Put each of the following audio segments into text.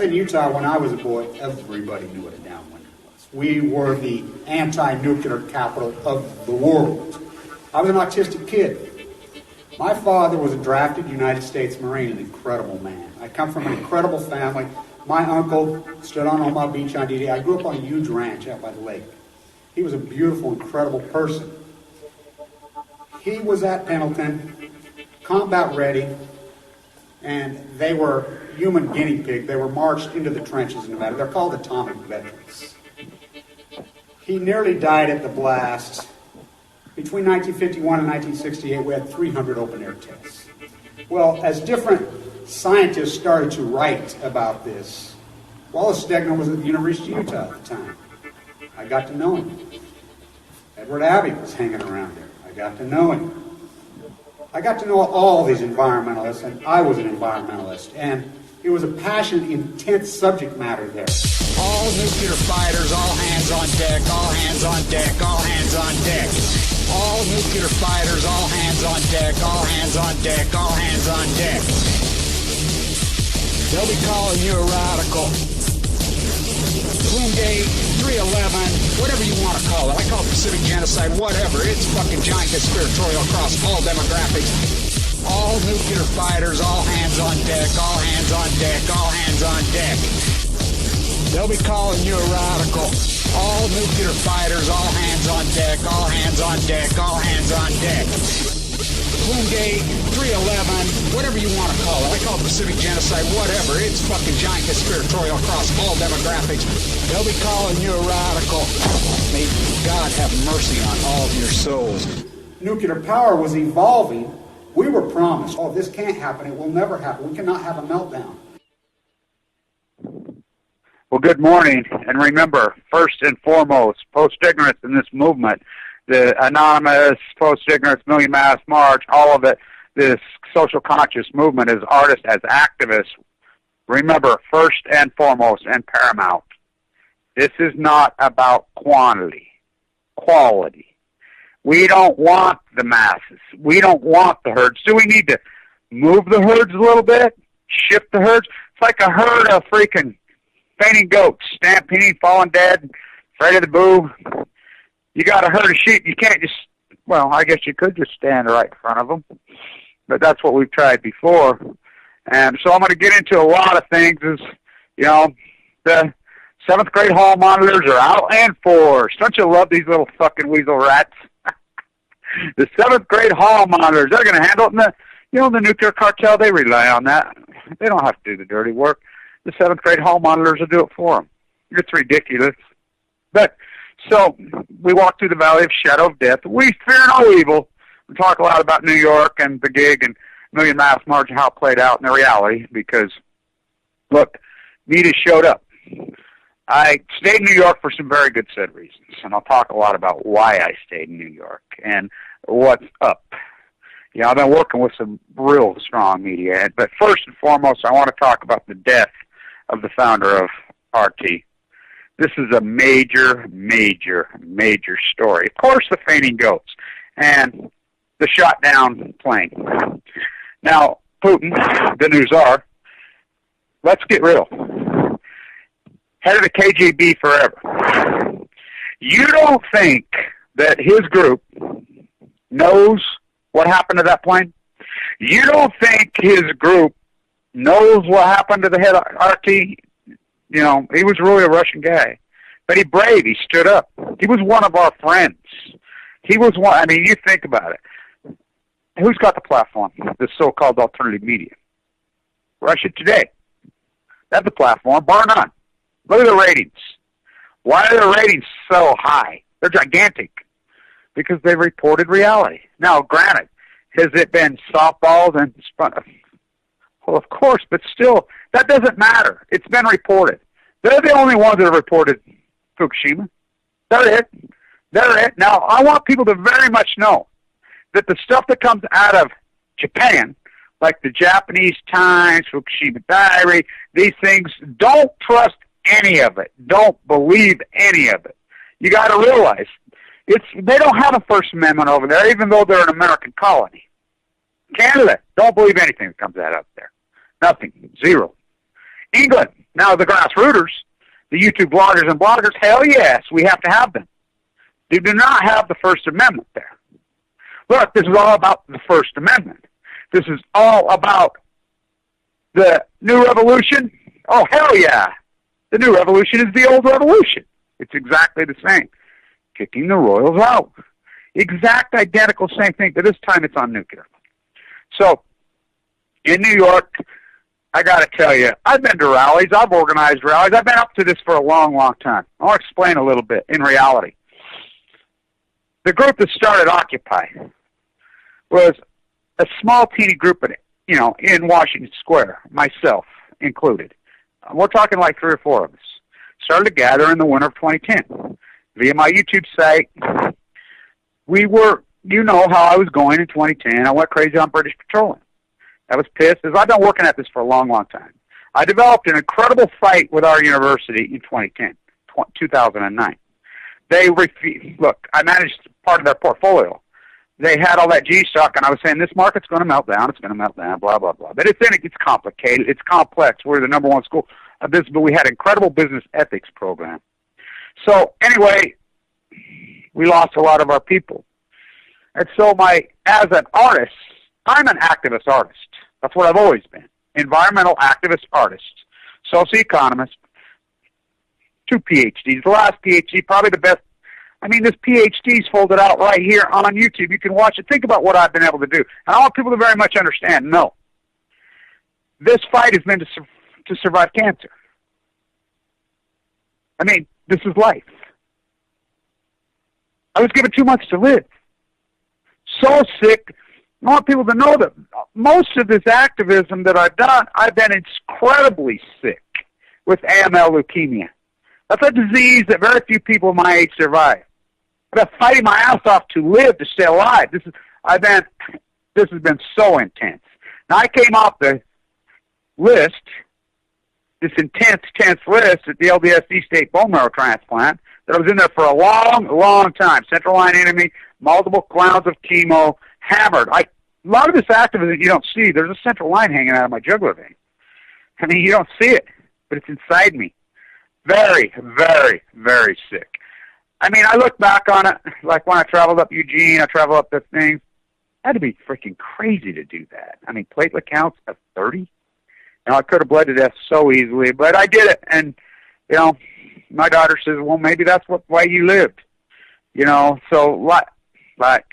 in Utah when I was a boy, everybody knew what a downwinder was. We were the anti-nuclear capital of the world. I was an autistic kid. My father was a drafted United States Marine, an incredible man. I come from an incredible family. My uncle stood on Omaha Beach on D-Day. I grew up on a huge ranch out by the lake. He was a beautiful, incredible person. He was at Pendleton, combat ready, and they were human guinea pig. They were marched into the trenches in Nevada. They're called atomic veterans. He nearly died at the blast. Between 1951 and 1968, we had 300 open-air tests. Well, as different scientists started to write about this, Wallace Stegner was at the University of Utah at the time. I got to know him. Edward Abbey was hanging around there. I got to know him. I got to know all these environmentalists, and I was an environmentalist, and it was a passionate, intense subject matter there. All nuclear fighters, all hands on deck, all hands on deck, all hands on deck. All nuclear fighters, all hands on deck, all hands on deck, all hands on deck. They'll be calling you a radical. Bloomgate, 311, whatever you want to call it. I call it Pacific genocide, whatever. It's fucking giant conspiratorial across all demographics. All nuclear fighters, all hands on deck, all hands on deck, all hands on deck. They'll be calling you a radical. All nuclear fighters, all hands on deck, all hands on deck, all hands on deck. Bloomgate, 311, whatever you want to call it. I call it Pacific genocide, whatever. It's fucking giant conspiratorial across all demographics. They'll be calling you a radical. May God have mercy on all of your souls. Nuclear power was evolving. We were promised, oh, this can't happen. It will never happen. We cannot have a meltdown. Well, good morning, and remember, first and foremost, post-ignorance in this movement, the anonymous, post-ignorance, Million Mass March, all of it, this social conscious movement as artists, as activists, remember, first and foremost and paramount, this is not about quantity, quality. We don't want the masses. We don't want the herds. Do we need to move the herds a little bit? Shift the herds? It's like a herd of freaking fainting goats, stampeding, falling dead, afraid of the boo. You got a herd of sheep. You can't just, well, I guess you could just stand right in front of them. But that's what we've tried before. And so I'm going to get into a lot of things. Is, you know, the 7th grade hall monitors are out and force. Don't you love these little fucking weasel rats? The 7th grade hall monitors, they're going to handle it. And the nuclear cartel, they rely on that. They don't have to do the dirty work. The 7th grade hall monitors will do it for them. It's ridiculous. But, so, we walk through the valley of shadow of death. We fear no evil. We talk a lot about New York and the gig and Million Mass March and how it played out in the reality because, look, media showed up. I stayed in New York for some very good said reasons, and I'll talk a lot about why I stayed in New York and what's up. Yeah, I've been working with some real strong media, but first and foremost, I want to talk about the death of the founder of RT. This is a major, major, major story. Of course, the fainting goats and the shot down plane. Now, Putin, the new czar, let's get real. Head of the KGB forever. You don't think that his group knows what happened to that plane? You don't think his group knows what happened to the head of RT? You know, he was really a Russian guy. But he brave. He stood up. He was one of our friends. He was one. I mean, you think about it. Who's got the platform? The so-called alternative media. Russia Today. That's the platform, bar none. Look at the ratings. Why are the ratings so high? They're gigantic. Because they reported reality. Now, granted, has it been softballs and spun? Well, of course, but still, that doesn't matter. It's been reported. They're the only ones that have reported Fukushima. They're it. They're it. Now, I want people to very much know that the stuff that comes out of Japan, like the Japanese Times, Fukushima Diary, these things, don't trust any of it. Don't believe any of it. You got to realize, they don't have a First Amendment over there, even though they're an American colony. Canada, don't believe anything that comes out up there. Nothing. Zero. England, now the grassrooters, the YouTube bloggers and bloggers, hell yes, we have to have them. They do not have the First Amendment there. Look, this is all about the First Amendment. This is all about the new revolution. Oh, hell yeah. The new revolution is the old revolution. It's exactly the same. Kicking the royals out. Exact identical same thing, but this time it's on nuclear. So, in New York, I got to tell you, I've been to rallies. I've organized rallies. I've been up to this for a long, long time. I'll explain a little bit in reality. The group that started Occupy was a small, teeny group, in Washington Square, myself included. We're talking like 3 or 4 of us. Started to gather in the winter of 2010 via my YouTube site. We were, how I was going in 2010. I went crazy on British Petroleum. I was pissed, as I've been working at this for a long, long time. I developed an incredible fight with our university in 2009. They refused. Look, I managed part of their portfolio. They had all that G stock, and I was saying, this market's going to melt down, it's going to melt down, blah, blah, blah. But it's complicated, it's complex. We're the number 1 school of business, but we had an incredible business ethics program. So, anyway, we lost a lot of our people. And so as an artist, I'm an activist artist. That's what I've always been. Environmental activist artist. Socioeconomist. 2 PhDs. The last PhD, probably the best. This PhD's folded out right here on YouTube. You can watch it. Think about what I've been able to do. And I want people to very much understand, no. This fight has been to survive cancer. This is life. I was given 2 months to live. So sick. I want people to know that most of this activism that I've done, I've been incredibly sick with AML leukemia. That's a disease that very few people my age survive. I've been fighting my ass off to live, to stay alive. This has been so intense. Now, I came off the list, this intense list at the LDSD state bone marrow transplant, that I was in there for a long, long time. Central line enemy, multiple rounds of chemo, hammered. A lot of this activism you don't see, there's a central line hanging out of my jugular vein. You don't see it, but it's inside me. Very, very, very sick. I look back on it, like when I traveled up Eugene, I traveled up the thing. I had to be freaking crazy to do that. Platelet counts of 30. I could have bled to death so easily, but I did it. And, my daughter says, well, maybe that's why you lived. So like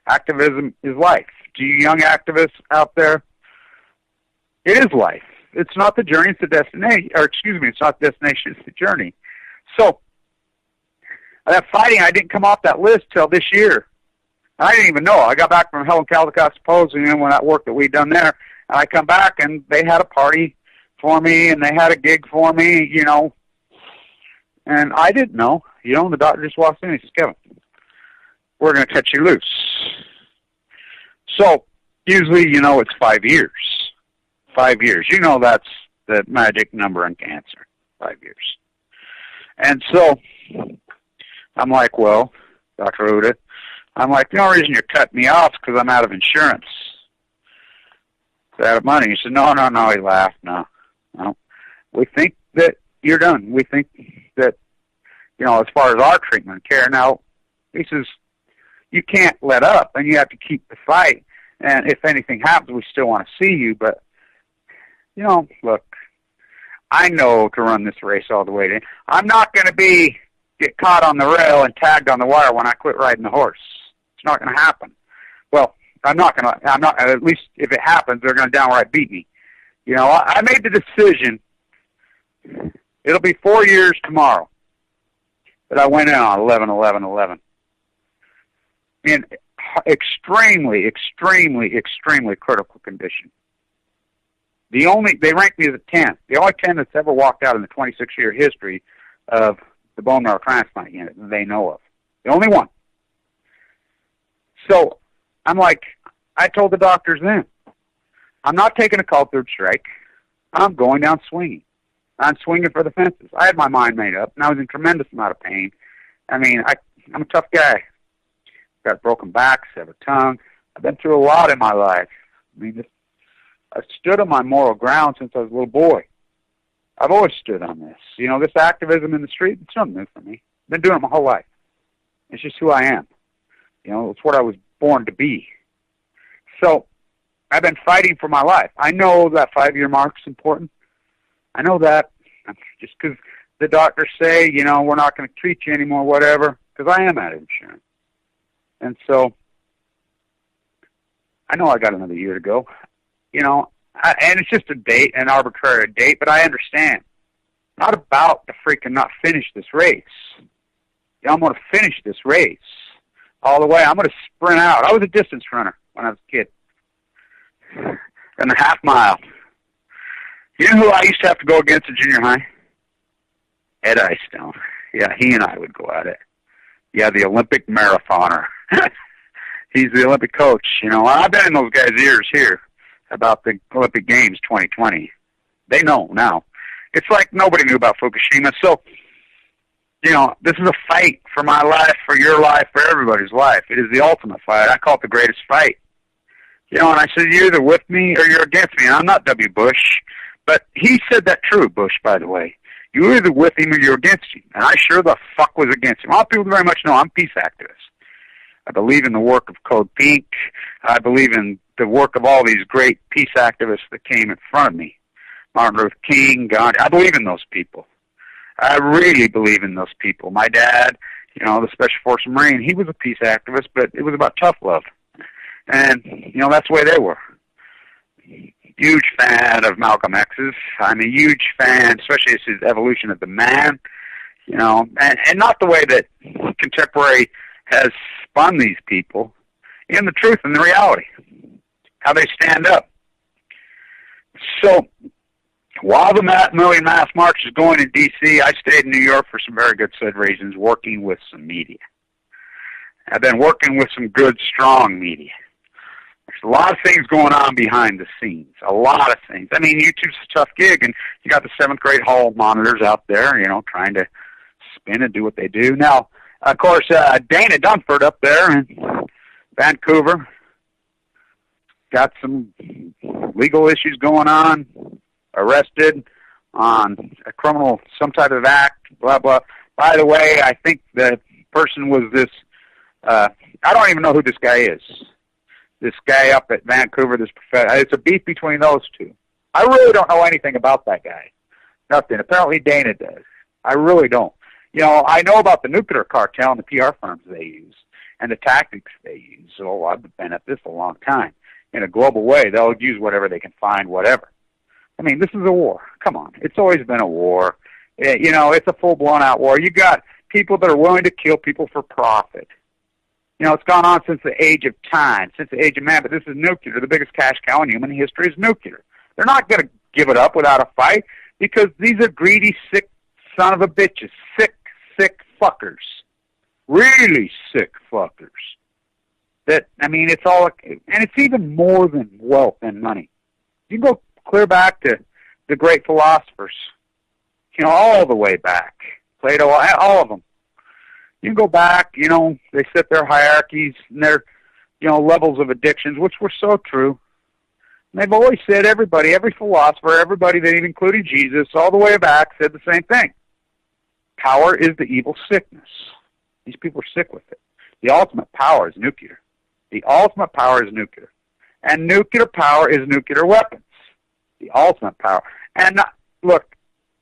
activism is life. To you young activists out there, it is life. It's not the journey, it's the destination. It's not the destination, it's the journey. So, that fighting, I didn't come off that list till this year. I didn't even know. I got back from Helen Caldicott's Symposium when that work that we'd done there, and I come back and they had a party for me and they had a gig for me, and I didn't know. The doctor just walks in and he says, Kevin, we're going to cut you loose. So, usually, it's 5 years. 5 years. That's the magic number in cancer. 5 years. And so, I'm like, well, Dr. Uda, the only reason you're cutting me off is because I'm out of insurance. Out of money. He said, no. He laughed. No. We think that you're done. We think that, as far as our treatment and care. Now, he says, you can't let up, and you have to keep the fight. And if anything happens, we still want to see you. But, look, I know to run this race all the way to. I'm not going to get caught on the rail and tagged on the wire when I quit riding the horse. It's not going to happen. Well, I'm not, at least if it happens, they're going to downright beat me. I made the decision, it'll be 4 years tomorrow, that I went in on 11/11/11. In extremely, extremely, extremely critical condition. They ranked me as a 10. The only 10 that's ever walked out in the 26-year history of the bone marrow transplant unit that they know of. The only one. So, I told the doctors then, I'm not taking a cold third strike. I'm going down swinging. I'm swinging for the fences. I had my mind made up, and I was in tremendous amount of pain. I'm a tough guy. Got broken back, severed tongue. I've been through a lot in my life. I stood on my moral ground since I was a little boy. I've always stood on this. You know, this activism in the street, it's nothing new for me. Been doing it my whole life. It's just who I am. You know, it's what I was born to be. So I've been fighting for my life. I know that 5-year mark's important. I know that. Just because the doctors say, you know, we're not going to treat you anymore, whatever, because I am out of insurance. And so I know I got another year to go. You know, and it's just a date, an arbitrary date, but I understand. Not about to freaking not finish this race. You know, I'm going to finish this race all the way. I'm going to sprint out. I was a distance runner when I was a kid. And a half mile. You know who I used to have to go against in junior high? Ed Icestone. Yeah, he and I would go at it. Yeah, the Olympic marathoner. He's the Olympic coach, you know. I've been in those guys' ears here about the Olympic Games 2020. They know now. It's like nobody knew about Fukushima. So, you know, this is a fight for my life, for your life, for everybody's life. It is the ultimate fight. I call it the greatest fight. You know, and I said, you're either with me or you're against me. And I'm not W. Bush, but he said that true, Bush, by the way. You're either with him or you're against him. And I sure the fuck was against him. All people very much know I'm a peace activist. I believe in the work of Code Pink. I believe in the work of all these great peace activists that came in front of me. Martin Luther King, Gandhi. I believe in those people. I really believe in those people. My dad, you know, the Special Forces Marine, he was a peace activist, but it was about tough love. And, you know, that's the way they were. Huge fan of Malcolm X's. I'm a huge fan, especially his evolution of the man, you know, and not the way that contemporary has spun these people in the truth and the reality, how they stand up. So while the Million Mass March is going in D.C., I stayed in New York for some very good said reasons, working with some media. I've been working with some good, strong media. There's a lot of things going on behind the scenes, a lot of things. I mean, YouTube's a tough gig, and you got the 7th grade hall monitors out there, you know, trying to spin and do what they do. Now, of course, Dana Dunford up there in Vancouver got some legal issues going on, arrested on a criminal, some type of act, blah, blah. By the way, I think the person was this, I don't even know who this guy is. This guy up at Vancouver, this professor. It's a beef between those two. I really don't know anything about that guy. Nothing. Apparently Dana does. I really don't. You know, I know about the nuclear cartel and the PR firms they use and the tactics they use. So I've been at this a long time. In a global way, they'll use whatever they can find, whatever. I mean, this is a war. Come on. It's always been a war. You know, it's a full-blown out war. You got people that are willing to kill people for profit. You know, it's gone on since the age of time, since the age of man, but this is nuclear. The biggest cash cow in human history is nuclear. They're not going to give it up without a fight because these are greedy, sick son of a bitches, sick fuckers, really sick fuckers. That, I mean, it's all, and it's even more than wealth and money. You can go clear back to the great philosophers, you know, all the way back. Plato, all of them. You can go back, you know, they set their hierarchies and their, you know, levels of addictions, which were so true. And they've always said everybody, every philosopher, everybody that even included Jesus, all the way back, said the same thing. Power is the evil sickness. These people are sick with it. The ultimate power is nuclear. The ultimate power is nuclear. And nuclear power is nuclear weapons. The ultimate power. And look,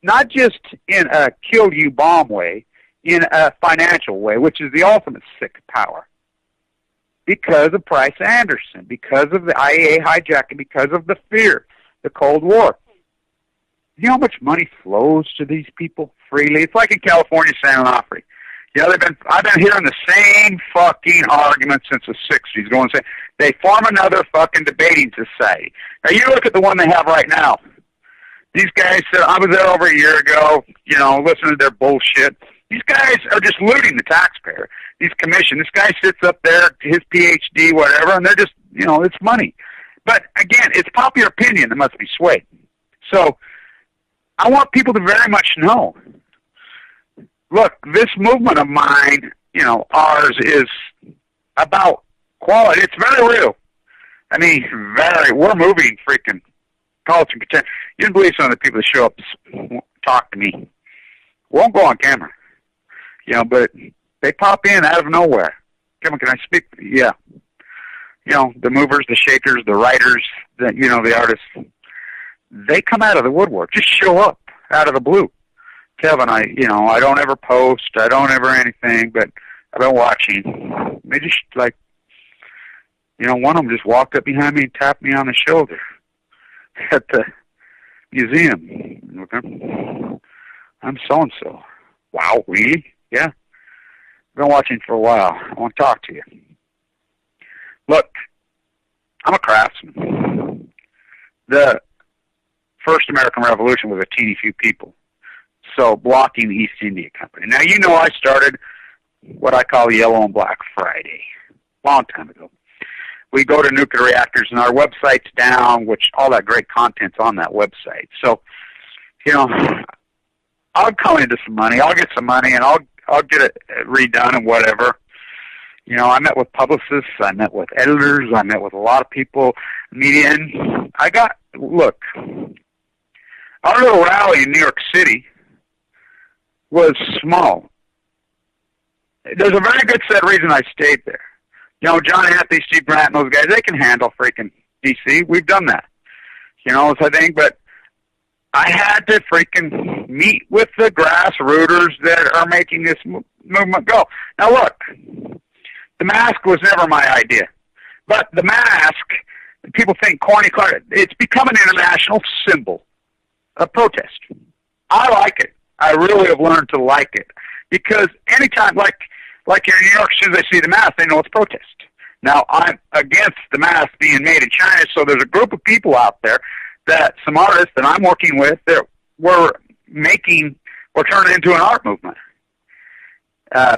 not just in a kill-you bomb way, in a financial way, which is the ultimate sick power. Because of Price Anderson, because of the IAEA hijacking, because of the fear, the Cold War. You know how much money flows to these people freely? It's like in California, San Onofre. You know, I've been hearing the same fucking argument since the 60s, going and say, they form another fucking debating society. Now, you look at the one they have right now. These guys said, I was there over a year ago, you know, listening to their bullshit. These guys are just looting the taxpayer. These commission. This guy sits up there, his PhD, whatever, and they're just, you know, it's money. But, again, it's popular opinion that must be swayed. So, I want people to very much know, look, this movement of mine, you know, ours is about quality. It's very real. I mean, we're moving freaking culture. You can believe some of the people that show up talk to me. Won't go on camera. You know, but they pop in out of nowhere. Kevin, can I speak? Yeah. You know, the movers, the shakers, the writers, the artists, they come out of the woodwork, just show up out of the blue. Kevin, I don't ever post, I don't ever anything, but I've been watching. They just one of them just walked up behind me and tapped me on the shoulder at the museum. Okay. I'm so-and-so. Wow, really? Yeah. Been watching for a while. I want to talk to you. Look, I'm a craftsman. The first American Revolution was a teeny few people. So blocking the East India Company. Now, I started what I call Yellow and Black Friday, long time ago. We go to nuclear reactors, and our website's down, which all that great content's on that website. So, I'll come into some money. I'll get some money, and I'll get it redone and whatever. I met with publicists. I met with editors. I met with a lot of people, media. And look, our little rally in New York City was small. There's a very good set of reason I stayed there. John Anthony, Steve Grant, and those guys, they can handle freaking D.C. We've done that. So I think, but I had to freaking meet with the grassrooters that are making this movement go. Now look, the mask was never my idea. But the mask, people think corny, it's become an international symbol of protest. I like it. I really have learned to like it. Because anytime, like here in New York, as soon as they see the mask, they know it's protest. Now, I'm against the mask being made in China, so there's a group of people out there that some artists that I'm working with that we're turning into an art movement,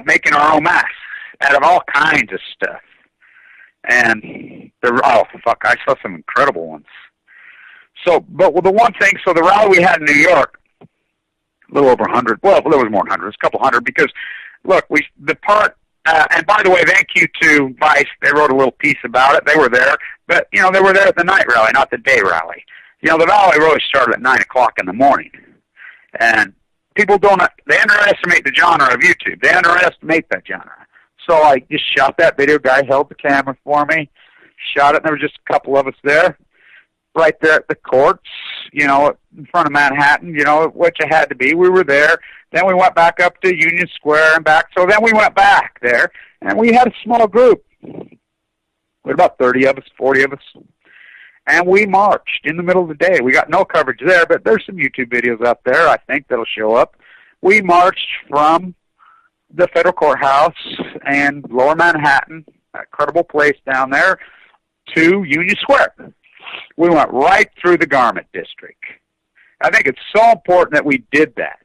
making our own masks out of all kinds of stuff. And I saw some incredible ones. So, but the one thing, so the rally we had in New York, a little over 100, well, there was more than 100, it was a couple hundred, because, look, and by the way, thank you to Vice, they wrote a little piece about it, they were there, but, they were there at the night rally, not the day rally. The rally really started at 9 o'clock in the morning, and people they underestimate the genre of YouTube, they underestimate that genre. So I just shot that video, guy held the camera for me, shot it, and there was just a couple of us there, right there at the courts, in front of Manhattan, which it had to be. We were there. Then we went back up to Union Square and back. So then we went back there, and we had a small group. We had about 30 of us, 40 of us. And we marched in the middle of the day. We got no coverage there, but there's some YouTube videos out there, I think, that'll show up. We marched from the federal courthouse and Lower Manhattan, that incredible place down there, to Union Square. We went right through the garment district. I think it's so important that we did that,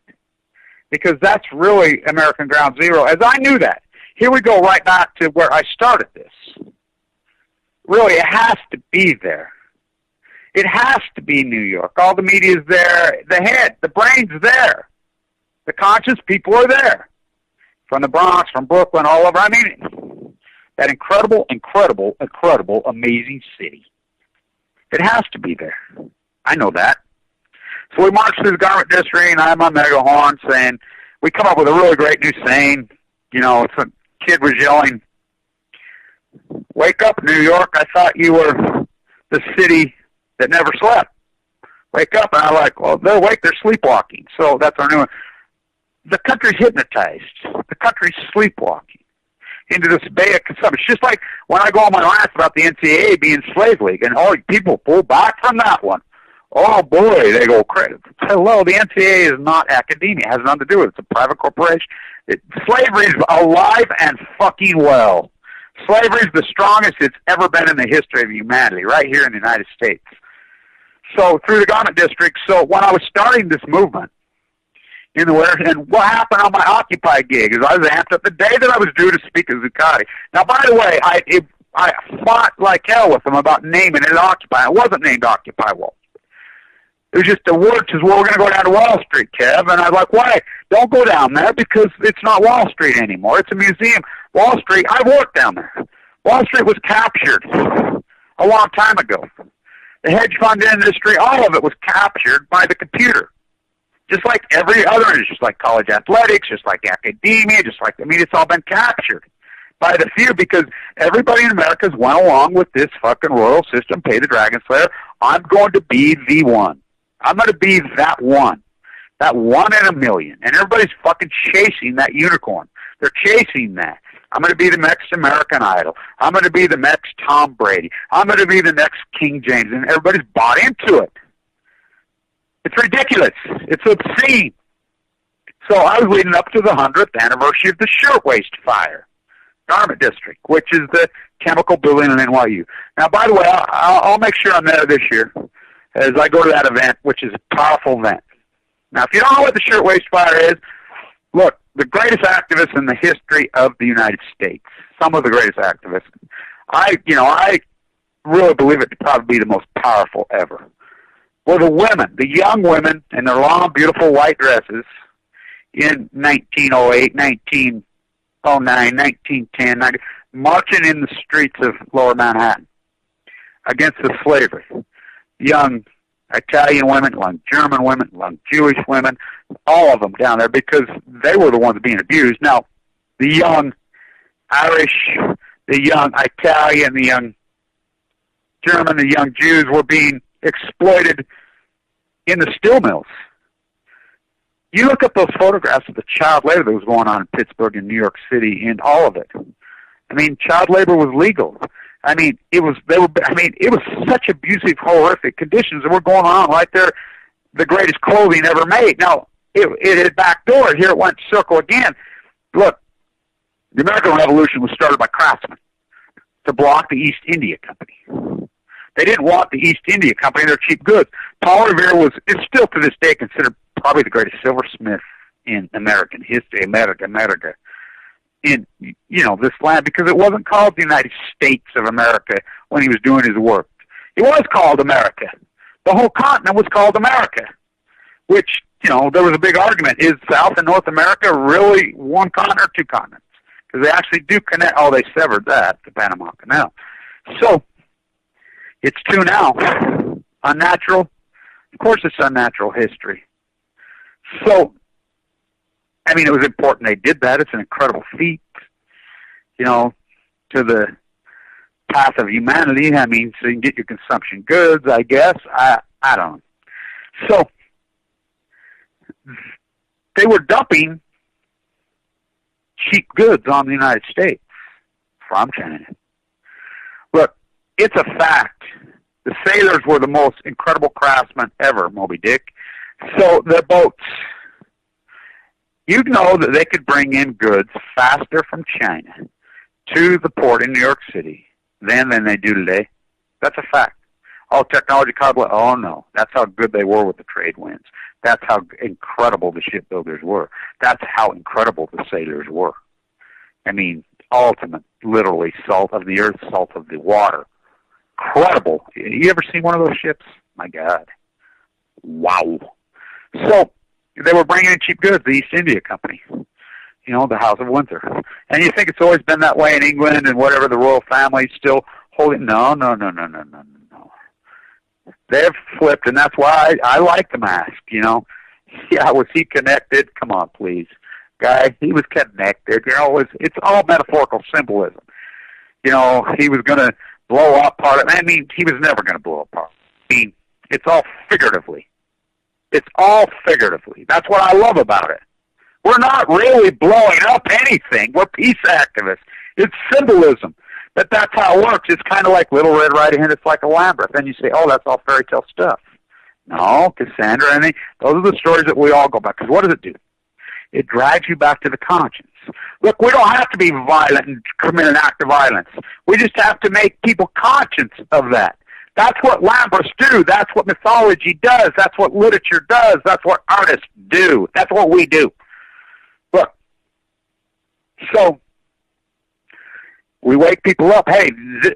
because that's really American Ground Zero, as I knew that. Here we go right back to where I started this. Really, it has to be there. It has to be New York. All the media's there. The head, the brain's there. The conscious people are there. From the Bronx, from Brooklyn, all over. I mean, that incredible, amazing city. It has to be there. I know that. So we marched through the garment district, and I had my megahorn saying, we come up with a really great new saying. Some kid was yelling, "Wake up, New York. I thought you were the city that never slept. Wake up." And I'm like, well, they're awake, they're sleepwalking. So that's our new one. The country's hypnotized. The country's sleepwalking into this bay of consumption. It's just like when I go on my rants about the NCAA being slave league, and people pull back from that one. Oh boy, they go crazy. Hello, the NCAA is not academia. It has nothing to do with it. It's a private corporation. Slavery is alive and fucking well. Slavery is the strongest it's ever been in the history of humanity, right here in the United States. So through the garment district, so when I was starting this movement, and what happened on my Occupy gig is I was amped up the day that I was due to speak at Zuccotti. Now, by the way, I fought like hell with them about naming it Occupy. It wasn't named Occupy Wall. It was just a word, because we're going to go down to Wall Street, Kev. And I was like, why? Don't go down there, because it's not Wall Street anymore. It's a museum. Wall Street, I worked down there. Wall Street was captured a long time ago. The hedge fund industry, all of it was captured by the computer. Just like every other industry, just like college athletics, just like academia, it's all been captured by the few because everybody in America has went along with this fucking royal system, pay the Dragon Slayer. I'm going to be the one. I'm going to be that one in a million. And everybody's fucking chasing that unicorn. They're chasing that. I'm going to be the next American Idol. I'm going to be the next Tom Brady. I'm going to be the next King James. And everybody's bought into it. It's ridiculous. It's obscene. So I was leading up to the 100th anniversary of the Shirtwaist Fire, Garment District, which is the chemical building in NYU. Now, by the way, I'll make sure I'm there this year as I go to that event, which is a powerful event. Now, if you don't know what the Shirtwaist Fire is, look, the greatest activists in the history of the United States, some of the greatest activists. I really believe it to probably be the most powerful ever. Well, the women, the young women in their long, beautiful white dresses in 1908, 1909, 1910, marching in the streets of lower Manhattan against the slavery. Young Italian women, young German women, young Jewish women, all of them down there because they were the ones being abused. Now, the young Irish, the young Italian, the young German, the young Jews were being exploited in the steel mills. You look at those photographs of the child labor that was going on in Pittsburgh and New York City and all of it. I mean, child labor was legal. I mean, it was such abusive, horrific conditions that were going on right there, the greatest clothing ever made. Now, it had backdoored. Here it went circle again. Look, the American Revolution was started by craftsmen to block the East India Company. They didn't want the East India Company, their cheap goods. Paul Revere is still to this day considered probably the greatest silversmith in American history, America, in, this land, because it wasn't called the United States of America when he was doing his work. It was called America. The whole continent was called America, which, there was a big argument. Is South and North America really one continent or two continents? Because they actually do connect. Oh, they severed that, the Panama Canal. So, it's two now. Unnatural. Of course it's unnatural history. So, it was important they did that. It's an incredible feat, to the path of humanity. So you can get your consumption goods, I guess. I don't know. So, they were dumping cheap goods on the United States from China. Look, it's a fact. The sailors were the most incredible craftsmen ever, Moby Dick. So their boats, you know that they could bring in goods faster from China to the port in New York City than they do today. That's a fact. Oh, technology, oh no. That's how good they were with the trade winds. That's how incredible the shipbuilders were. That's how incredible the sailors were. Ultimate, literally, salt of the earth, salt of the water. Incredible. You ever seen one of those ships? My God. Wow. So, they were bringing in cheap goods, the East India Company, the House of Windsor. And you think it's always been that way in England and whatever, the royal family still holding. No. They've flipped, and that's why I like the mask, Yeah, was he connected? Come on, please. Guy, he was connected. It's all metaphorical symbolism. He was going to blow up part of it. He was never going to blow apart. It's all figuratively. It's all figuratively. That's what I love about it. We're not really blowing up anything. We're peace activists. It's symbolism. But that's how it works. It's kind of like Little Red Riding Hood. It's like a Lambeth. And you say, oh, that's all fairy tale stuff. No, Cassandra, those are the stories that we all go back. Because what does it do? It drags you back to the conscience. Look, we don't have to be violent and commit an act of violence. We just have to make people conscious of that. That's what Lamberts do. That's what mythology does. That's what literature does. That's what artists do. That's what we do. Look, so we wake people up. Hey,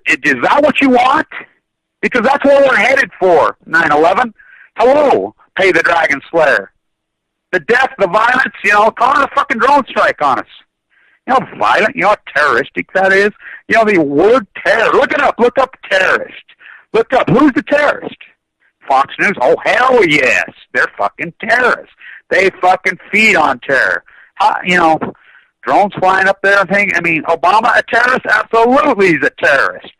is that what you want? Because that's what we're headed for, 9/11. Hello, pay the Dragon Slayer. The death, the violence, call it a fucking drone strike on us. Violent, how terroristic that is. The word terror, look it up, look up terrorist. Look up, who's the terrorist? Fox News? Oh, hell yes. They're fucking terrorists. They fucking feed on terror. Drones flying up there and things. I mean, Obama a terrorist? Absolutely he's a terrorist.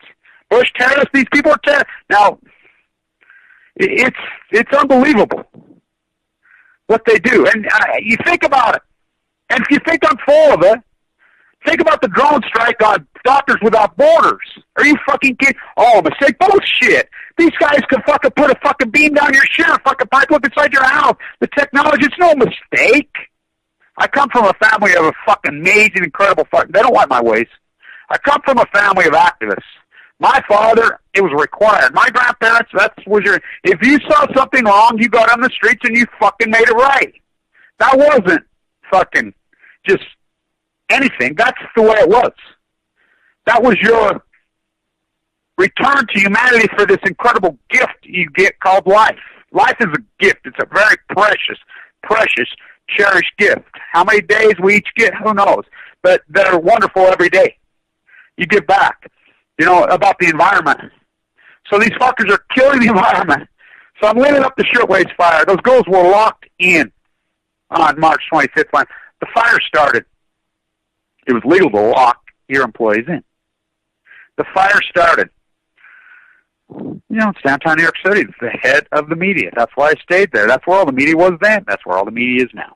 Bush terrorist? These people are terrorists. Now, it's unbelievable what they do. And you think about it. And if you think I'm full of it, think about the drone strike on Doctors Without Borders. Are you fucking kidding? Oh, mistake. Bullshit. These guys can fucking put a fucking beam down your shirt, fucking pipe look inside your house. The technology, it's no mistake. I come from a family of a fucking amazing, incredible fucking, they don't like my ways. I come from a family of activists. My father, it was required. My grandparents, if you saw something wrong, you got on the streets and you fucking made it right. That wasn't fucking just anything. That's the way it was. That was your return to humanity for this incredible gift you get called life. Life is a gift. It's a very precious, precious, cherished gift. How many days we each get, who knows? But they're wonderful every day. You give back. About the environment. So these fuckers are killing the environment. So I'm leading up the shirtwaist fire. Those girls were locked in on March 25th when the fire started. It was legal to lock your employees in. The fire started. It's downtown New York City. It's the head of the media. That's why I stayed there. That's where all the media was then. That's where all the media is now.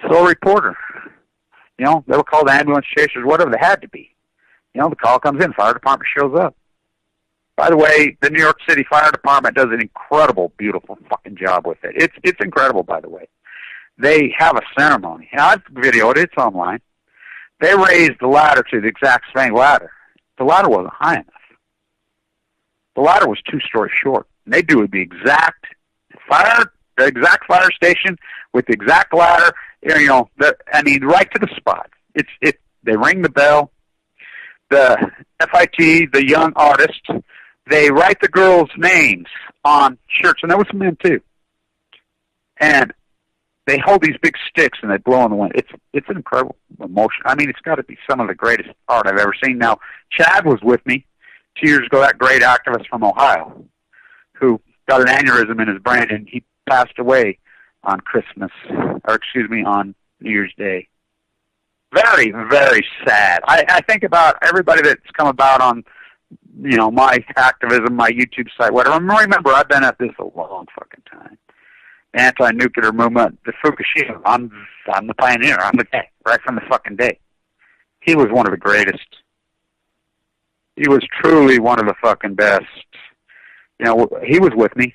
So a reporter. They were called ambulance chasers, whatever they had to be. The call comes in, fire department shows up. By the way, the New York City Fire Department does an incredible, beautiful fucking job with it. It's incredible, by the way. They have a ceremony. I've videoed it. It's online. They raised the ladder to the exact same ladder. The ladder wasn't high enough. The ladder was 2 stories short. And they do the exact fire station with the exact ladder. Right to the spot. They ring the bell. The FIT, the young artists, they write the girls' names on shirts, and there were some men too. And they hold these big sticks and they blow in the wind. It's an incredible emotion. It's got to be some of the greatest art I've ever seen. Now, Chad was with me 2 years ago, that great activist from Ohio, who got an aneurysm in his brain, and he passed away on on New Year's Day. Very, very sad. I think about everybody that's come about on, my activism, my YouTube site, whatever. Remember, I've been at this a long fucking time. Anti-nuclear movement, the Fukushima. I'm the pioneer. I'm the guy, right from the fucking day. He was one of the greatest. He was truly one of the fucking best. He was with me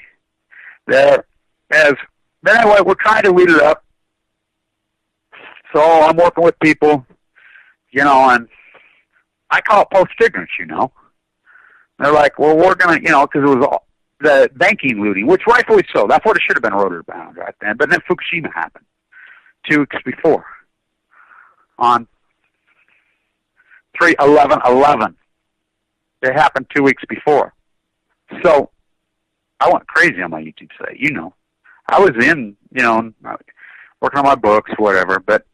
there. But anyway, we're trying to lead it up. So I'm working with people, and I call it post-ignorance, They're like, well, we're going to, because it was the banking looting, which rightfully so. That's what it should have been rotor bound right then. But then Fukushima happened 2 weeks before on 3/11/11. It happened 2 weeks before. So I went crazy on my YouTube site, I was in, working on my books, whatever, but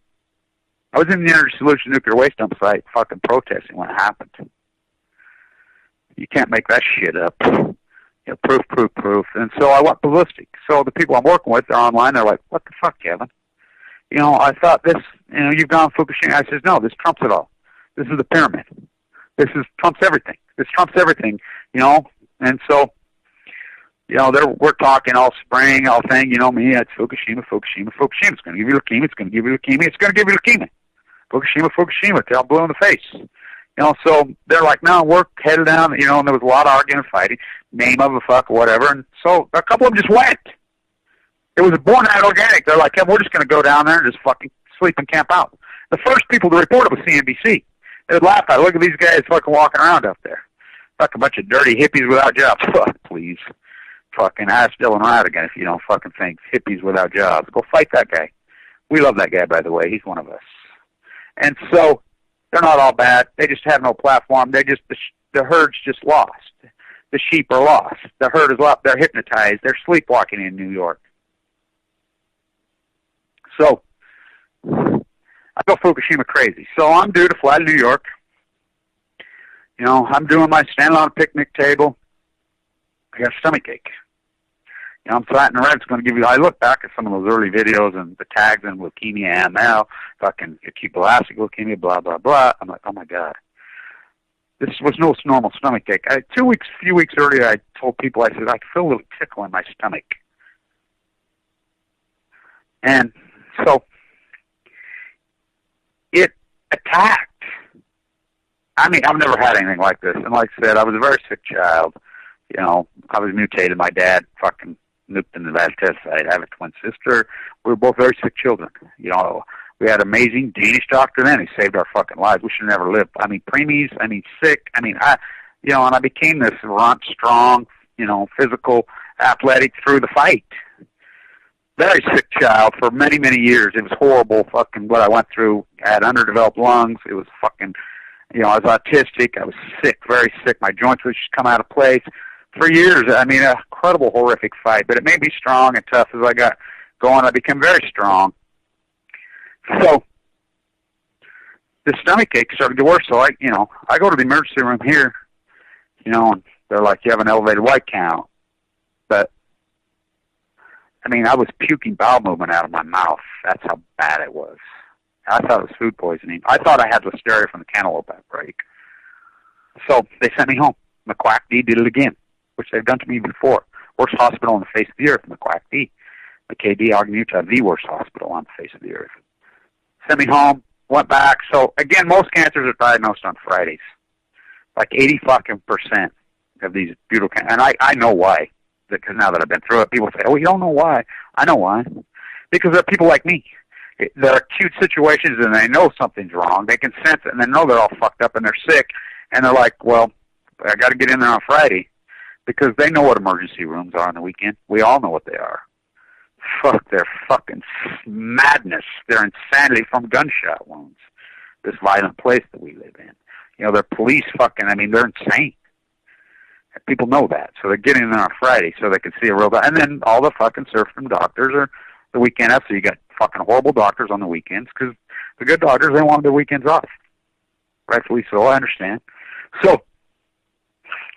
I was in the Energy Solution Nuclear Waste Dump site fucking protesting when it happened. You can't make that shit up. Proof. And so I went ballistic. So the people I'm working with, they're online, they're like, what the fuck, Kevin? I thought this, you've gone Fukushima. I says, no, this trumps it all. This is the pyramid. Trumps everything. This trumps everything, And so, we're talking all spring, all thing, me, it's Fukushima. It's going to give you leukemia. It's going to give you leukemia. Fukushima, till blue in the face. So they're like, no, we're headed down, and there was a lot of arguing, fighting, name of a fuck or whatever. And so a couple of them just went. It was born out organic. They're like, yeah, we're just going to go down there and just fucking sleep and camp out. The first people to report it was CNBC. They would laugh at it. Look at these guys fucking walking around up there. Fuck a bunch of dirty hippies without jobs. Fuck, please. Fucking ask Dylan Radigan if you don't fucking think hippies without jobs. Go fight that guy. We love that guy, by the way. He's one of us. And so they're not all bad. They just have no platform. They just the herd's just lost. The sheep are lost. The herd is lost. They're hypnotized. They're sleepwalking in New York. So I go Fukushima crazy. So I'm due to fly to New York. I'm doing my standing on a picnic table. I got a stomach ache. You know, I'm flat and red's going to give you. I look back at some of those early videos and the tags in leukemia, AML, fucking acute blastic leukemia, blah blah blah. I'm like, oh my god, this was no normal stomach ache. A few weeks earlier, I told people, I said, I feel a little tickle in my stomach, and so it attacked. I mean, I've never had anything like this, and like I said, I was a very sick child. You know, I was mutated. My dad fucking nuked in the bad test site. I have a twin sister. We were both very sick children. You know, we had an amazing Danish doctor then. He saved our fucking lives. We should have never lived. I mean, preemies. I mean, sick. I mean, you know, and I became this runt, strong, you know, physical, athletic through the fight. Very sick child for many, many years. It was horrible fucking what I went through. I had underdeveloped lungs. It was fucking, you know, I was autistic. I was sick, very sick. My joints would just come out of place. For years, I mean, an incredible, horrific fight, but it made me strong and tough as I got going. I became very strong. So the stomach ache started to worse. So I go to the emergency room here, you know, and they're like, you have an elevated white count. But I mean, I was puking bowel movement out of my mouth. That's how bad it was. I thought it was food poisoning. I thought I had listeria from the cantaloupe outbreak. So they sent me home. McQuack-D did it again, which they've done to me before. Worst hospital on the face of the earth, McQuack-D. McKay-D, Ogden, Utah, the worst hospital on the face of the earth. Sent me home, went back. So, again, most cancers are diagnosed on Fridays. Like 80% of these beautiful cancers. And I know why. Because now that I've been through it, people say, oh, you don't know why. I know why. Because there are people like me. They're acute situations and they know something's wrong. They can sense it and they know they're all fucked up and they're sick. And they're like, well, I got to get in there on Friday. Because they know what emergency rooms are on the weekend. We all know what they are. Fuck, they're fucking madness. They're insanity from gunshot wounds. This violent place that we live in. You know, they're police fucking, I mean, they're insane. People know that. So they're getting in there on Friday so they can see a real doctor. And then all the fucking serfdom doctors are the weekend up. So you got fucking horrible doctors on the weekends because the good doctors, they want their weekends off. Rightfully so, I understand. So,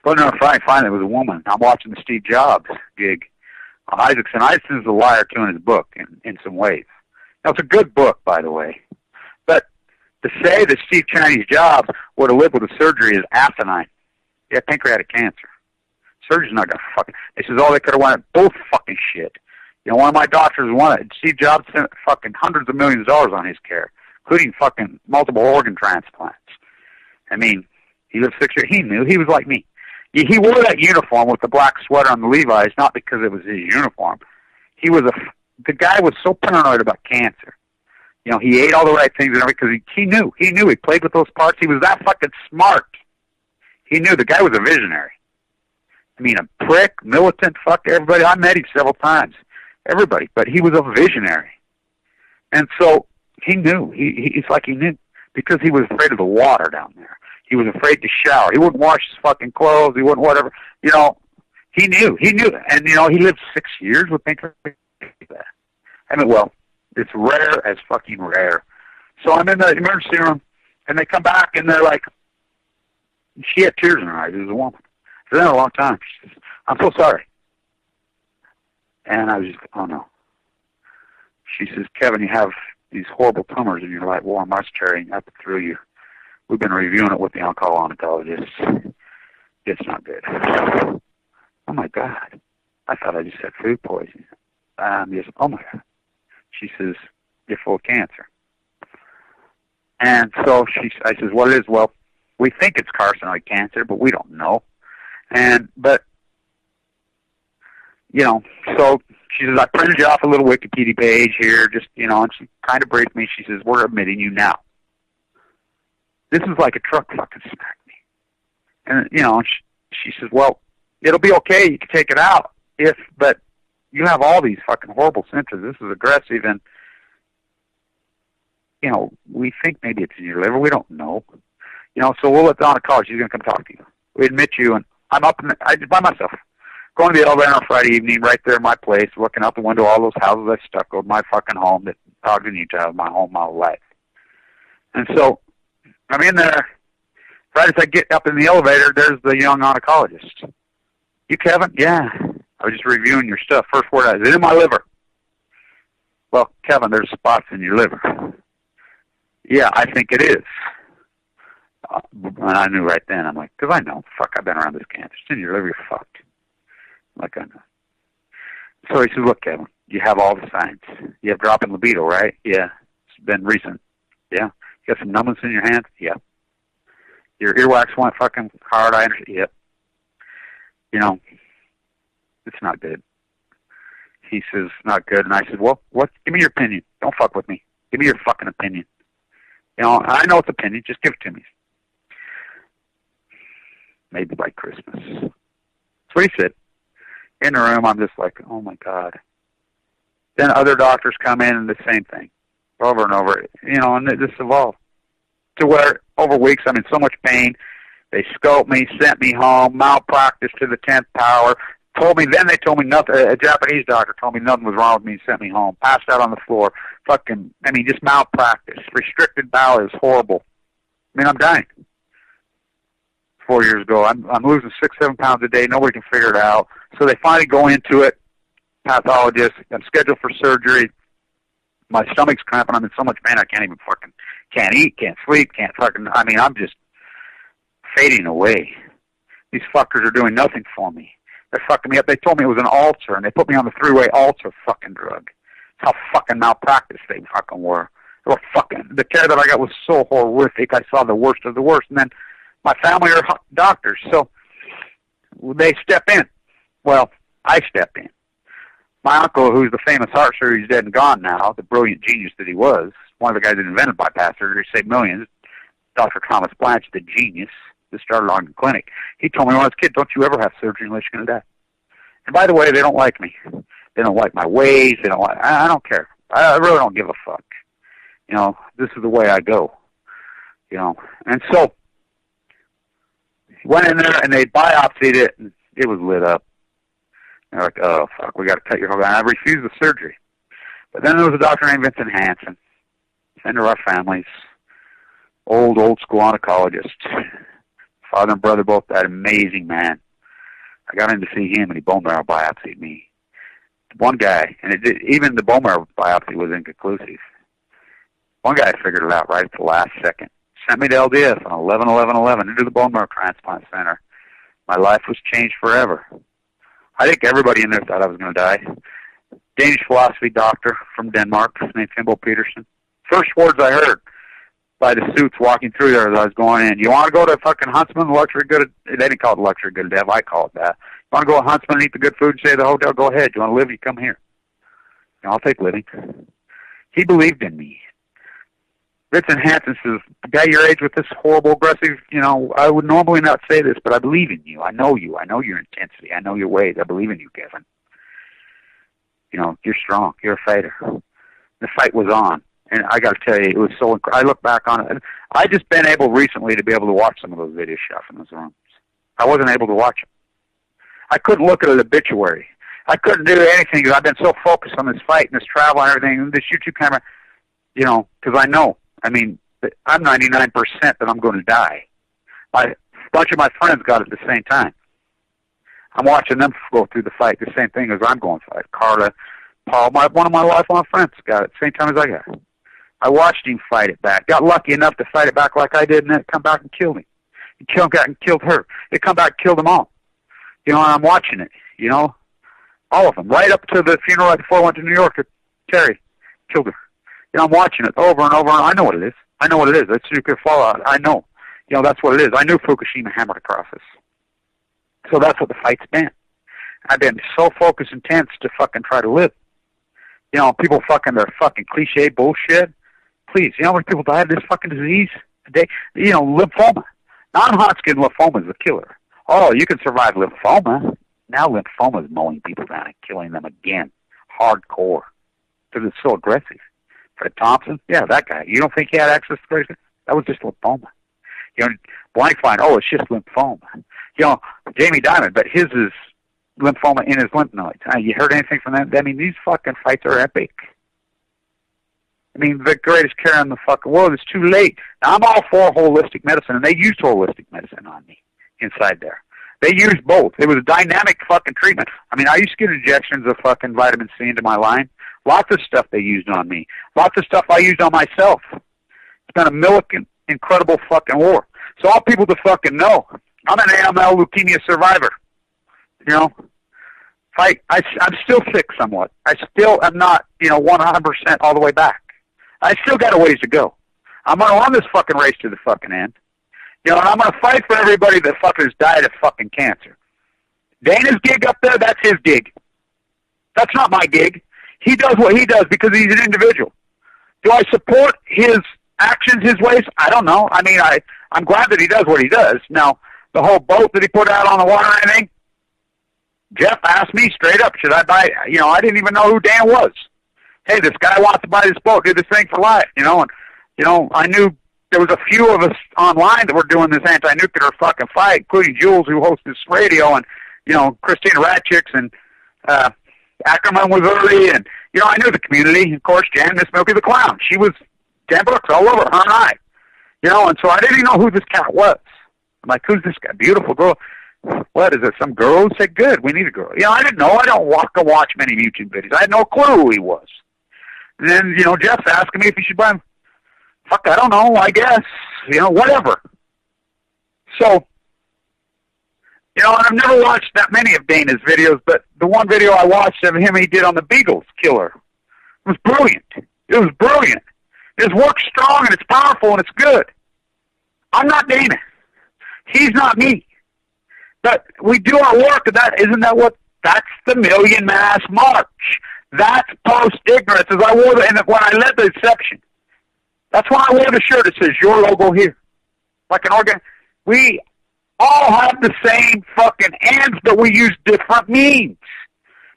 but on Friday, finally, it was a woman. I'm watching the Steve Jobs gig on Isaacson. Isaacson's a liar, too, in his book, in some ways. Now, it's a good book, by the way. But to say that Steve Chinese Jobs would have lived with a surgery is asinine. He had pancreatic cancer. Surgeon's not going to fucking... They says, oh, they could have wanted both fucking shit. You know, one of my doctors wanted... Steve Jobs spent fucking hundreds of millions of dollars on his care, including fucking multiple organ transplants. I mean, he lived 6 years. He knew. He was like me. He wore that uniform with the black sweater on the Levi's, not because it was his uniform. The guy was so paranoid about cancer. You know, he ate all the right things and everything because he knew. He knew. He played with those parts. He was that fucking smart. He knew. The guy was a visionary. I mean, a prick, militant, fuck everybody. I met him several times. Everybody. But he was a visionary. And so he knew. It's like he knew because he was afraid of the water down there. He was afraid to shower. He wouldn't wash his fucking clothes. He wouldn't whatever. You know, he knew. He knew that. And, you know, he lived 6 years with pancreatic. I mean, well, it's rare as fucking rare. So I'm in the emergency room, and they come back, and they're like, she had tears in her eyes. It was a woman. It's been a long time. She says, I'm so sorry. And I was just, oh, no. She says, Kevin, you have these horrible tumors in your right warm arch tearing up through you. We've been reviewing it with the oncologist. It's not good. Oh, my God. I thought I just had food poisoning. Yes, oh, my God. She says, you're full of cancer. And so I says, what it is? Well, we think it's carcinoid cancer, but we don't know. But, you know, so she says, I printed you off a little Wikipedia page here, just, you know, and she kind of briefed me. She says, we're admitting you now. This is like a truck fucking smacked me. And, you know, she says, well, it'll be okay. You can take it out but you have all these fucking horrible symptoms. This is aggressive, and, you know, we think maybe it's in your liver. We don't know. You know, so we'll let the oncologist. She's going to come talk to you. We admit you, and I'm up by myself. Going to the elevator on Friday evening, right there in my place, looking out the window, all those houses I stuck with, my fucking home that Ogden, Utah, my home, my life. And so I'm in there. Right as I get up in the elevator, there's the young oncologist. You, Kevin? Yeah. I was just reviewing your stuff. First word, is it in my liver? Well, Kevin, there's spots in your liver. Yeah, I think it is. And I knew right then. I'm like, because I know. Fuck, I've been around this cancer. It's in your liver, you're fucked. I'm like, I know. So he says, look, Kevin, you have all the signs. You have drop in libido, right? Yeah. It's been recent. Yeah. You got some numbness in your hands? Yeah. Your earwax went fucking hard, I understand. Yep. You know, it's not good. He says, not good. And I said, well, what? Give me your opinion. Don't fuck with me. Give me your fucking opinion. You know, I know it's opinion. Just give it to me. Maybe by Christmas. That's what he said. In the room, I'm just like, oh my God. Then other doctors come in and the same thing. Over and over. You know, and this evolved. To where, over weeks, I'm in so much pain. They scoped me, sent me home, malpractice to the 10th power. They told me nothing. A Japanese doctor told me nothing was wrong with me and sent me home. Passed out on the floor. Just malpractice. Restricted bowel is horrible. I mean, I'm dying. 4 years ago. I'm losing 6-7 pounds a day. Nobody can figure it out. So they finally go into it. Pathologist. I'm scheduled for surgery. My stomach's cramping. I'm in so much pain I can't eat, can't sleep, I'm just fading away. These fuckers are doing nothing for me. They're fucking me up. They told me it was an ulcer, and they put me on the 3-way ulcer fucking drug. That's how fucking malpractice they fucking were. The care that I got was so horrific. I saw the worst of the worst. And then my family are doctors, so they step in. Well, I step in. My uncle, who's the famous heart surgeon, he's dead and gone now, the brilliant genius that he was, one of the guys that invented bypass surgery, saved millions, Dr. Thomas Blanch, the genius that started on the clinic. He told me when I was a kid, don't you ever have surgery unless you're going to die. And by the way, they don't like me. They don't like my ways. I don't care. I really don't give a fuck. You know, this is the way I go. You know, and so went in there and they biopsied it and it was lit up. They're like, oh, fuck, we got to cut your whole. And I refused the surgery. But then there was a doctor named Vincent Hansen, friend of our families, old school oncologist. Father and brother both died, amazing man. I got in to see him, and he bone marrow biopsied me. One guy, and even the bone marrow biopsy was inconclusive. One guy figured it out right at the last second. Sent me to LDS on 11/11/11 into the bone marrow transplant center. My life was changed forever. I think everybody in there thought I was going to die. Danish philosophy doctor from Denmark named Timbo Peterson. First words I heard by the suits walking through there as I was going in. You want to go to fucking Huntsman, luxury good? They didn't call it luxury good dev. I call it that. You want to go to Huntsman and eat the good food, stay at the hotel? Go ahead. You want to live? You come here. You know, I'll take living. He believed in me. Vincent Hansen says, a guy your age with this horrible, aggressive, you know, I would normally not say this, but I believe in you. I know you. I know your intensity. I know your ways. I believe in you, Kevin. You know, you're strong. You're a fighter. The fight was on. And I got to tell you, it was so incredible. I look back on it. And I just been able recently to be able to watch some of those videos shot from those rooms. I wasn't able to watch them. I couldn't look at an obituary. I couldn't do anything because I've been so focused on this fight and this travel and everything, and this YouTube camera, you know, because I know. I mean, I'm 99% that I'm going to die. A bunch of my friends got it at the same time. I'm watching them go through the fight, the same thing as I'm going to fight. Carla, Paul, one of my lifelong friends got it the same time as I got it. I watched him fight it back. Got lucky enough to fight it back like I did, and then it come back and killed him. He killed her. It come back and killed them all. You know, and I'm watching it, you know. All of them. Right up to the funeral right before I went to New York, Terry killed her. You know, I'm watching it over and over, and I know what it is. I know what it is. It's nuclear fallout. I know. You know, that's what it is. I knew Fukushima hammered across us. So that's what the fight's been. I've been so focused and tense to fucking try to live. You know, people fucking their fucking cliche bullshit. Please, you know how many people die of this fucking disease today? You know, lymphoma. Non-Hodgkin lymphoma is a killer. Oh, you can survive lymphoma. Now lymphoma is mowing people down and killing them again. Hardcore. Because it's so aggressive. Fred Thompson, yeah, that guy. You don't think he had access to crazy? That was just lymphoma. You know, Blanch find, oh, it's just lymphoma. You know, Jamie Dimon, but his is lymphoma in his lymph nodes. You heard anything from that? I mean, these fucking fights are epic. I mean, the greatest care in the fucking world. It's too late. Now, I'm all for holistic medicine, and they used holistic medicine on me inside there. They used both. It was a dynamic fucking treatment. I mean, I used to get injections of fucking vitamin C into my line. Lots of stuff they used on me. Lots of stuff I used on myself. It's been a militant, incredible fucking war. So I want people to fucking know, I'm an AML leukemia survivor. You know, I'm still sick somewhat. I still am not, 100% all the way back. I still got a ways to go. I'm going to run this fucking race to the fucking end. And I'm going to fight for everybody that fuckers died of fucking cancer. Dana's gig up there, that's his gig. That's not my gig. He does what he does because he's an individual. Do I support his actions, his ways? I don't know. I mean, I'm glad that he does what he does. Now, the whole boat that he put out on the water and everything, Jeff asked me straight up, should I buy, I didn't even know who Dan was. Hey, this guy wants to buy this boat, do this thing for life, and, I knew there was a few of us online that were doing this anti-nuclear fucking fight, including Jules, who hosts this radio, and, Christina Ratchicks, and, Ackerman was early, and, I knew the community. Of course, Jan, Miss Milky the Clown. She was 10 bucks all over, her and I. And so I didn't even know who this cat was. I'm like, who's this guy? Beautiful girl. What, is it some girl who said, good, we need a girl? I didn't know. I don't watch many YouTube videos. I had no clue who he was. And then, Jeff's asking me if he should buy him. Fuck, I don't know, I guess. Whatever. So, and I've never watched that many of Dana's videos, but the one video I watched of him he did on the Beagles killer was brilliant. It was brilliant. His work's strong and it's powerful and it's good. I'm not Dana. He's not me. But we do our work, and that's the Million Mass March. That's post-ignorance, as I wore and when I led the exception. That's why I wear the shirt that says your logo here. Like an organ. We all have the same fucking ends, but we use different means.